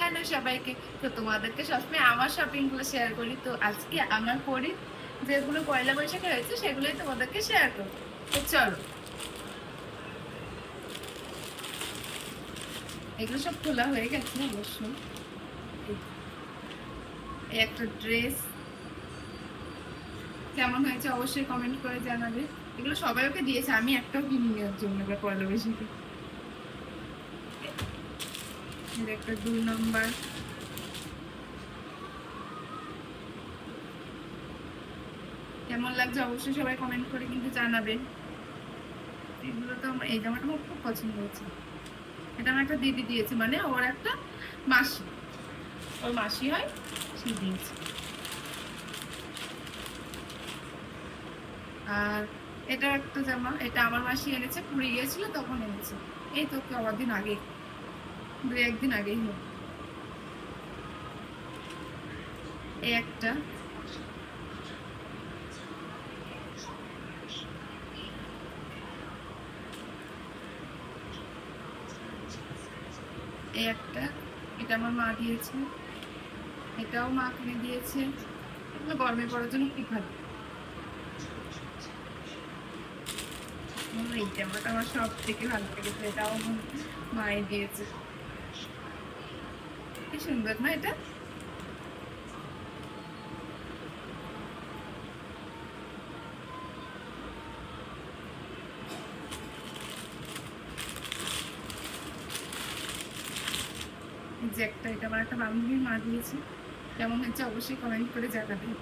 Hello সবাইকে। তো তোমাদেরকে সবসময় আমার শপিং গুলো শেয়ার করি। তো আজকে আমার পরি যেগুলো পয়লা বৈশাখে হয়েছে সেগুলোই তোমাদেরকে শেয়ার করবো। তো চলো, এগুলো সব খোলা হয়ে গেছে অবশ্যই। এই একটা ড্রেস কেমন হয়েছে অবশ্যই কমেন্ট করে জানাবে। এগুলো সবাই ওকে দিয়েছে, আমি একটাও কিনি নেওয়ার জন্য এবার পয়লা বৈশাখে। এর একটা 2 নম্বর, কেমন লাগছে অবশ্যই সবাই কমেন্ট করে কিন্তু জানাবে। এগুলো তো আমার, এই জামাটা আমার খুব পছন্দ হয়েছে। এটা আমার একটা দিদি দিয়েছে, মানে ওর একটা মাসি, ওর মাসি হয়, সে দিয়েছে। আর এটা একটা জামা, এটা আমার মাসি এনেছে, পুরী গিয়েছিল তখন এনেছে। এই তো কদিন আগে, 2-1 দিন আগেই হলো। এই একটা, এই একটা, এটা আমার মা দিয়েছে, এটাও মা কিনে দিয়েছে। এগুলো গরমে পড়ার জন্য খুব ভালো। এই জামাটা আমার সব থেকে ভালো লেগেছে, এটাও মাই দিয়েছে। কি সুন্দর না এটা? যে একটা, এটা আমার একটা বান্ধবীর মা দিয়েছে। কেমন হয়েছে অবশ্যই কমেন্ট করে জানাবেন।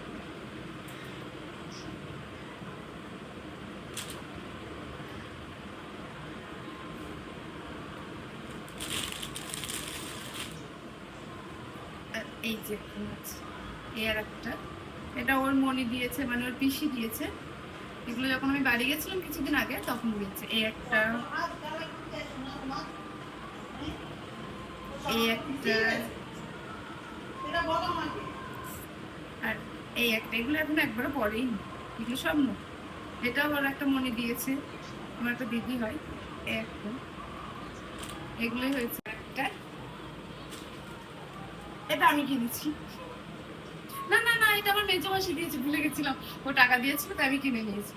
এই যে এই আর একটা, এটা ওর মনি দিয়েছে, মানে ওর পিসি দিয়েছে। এগুলো যখন আমি বাড়ি গেছিলাম কিছুদিন আগে তখন দিয়েছে। এই একটা, এই একটা, আর এই একটা। এগুলো এখন একবারও পরেই নি, এগুলো সব না। এটাও ওর একটা মনি দিয়েছে, আমার একটা দিদি হয়। এই একটা, এগুলোই হয়েছে। একটা, এটা আমি কিনেছি। না না না, এটা আমার মেজো মাসি দিয়েছে, ভুলে গেছিলাম। ও টাকা দিয়েছিল তাই আমি কিনে নিয়েছি।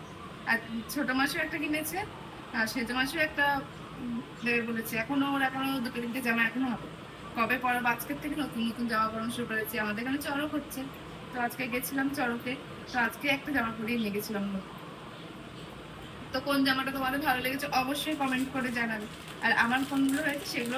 আর ছোট মাসিও একটা কিনেছে, আর সেজো মাসিও একটা দেবে বলেছে। এখনো 2-3টে জামা এখনো হবে। কবে পরাবো, আজকের থেকে নতুন নতুন জামা পরানো শুরু করেছি। আমাদের এখানে চড়ক হচ্ছে, তো আজকে গেছিলাম চড়কে। তো আজকে একটা জামা পরিয়ে নিয়ে গেছিলাম। তো কোন জামাটা তোমাদের ভালো লেগেছে অবশ্যই কমেন্ট করে জানাবে। আর আমার কোনগুলো হয়েছে সেগুলো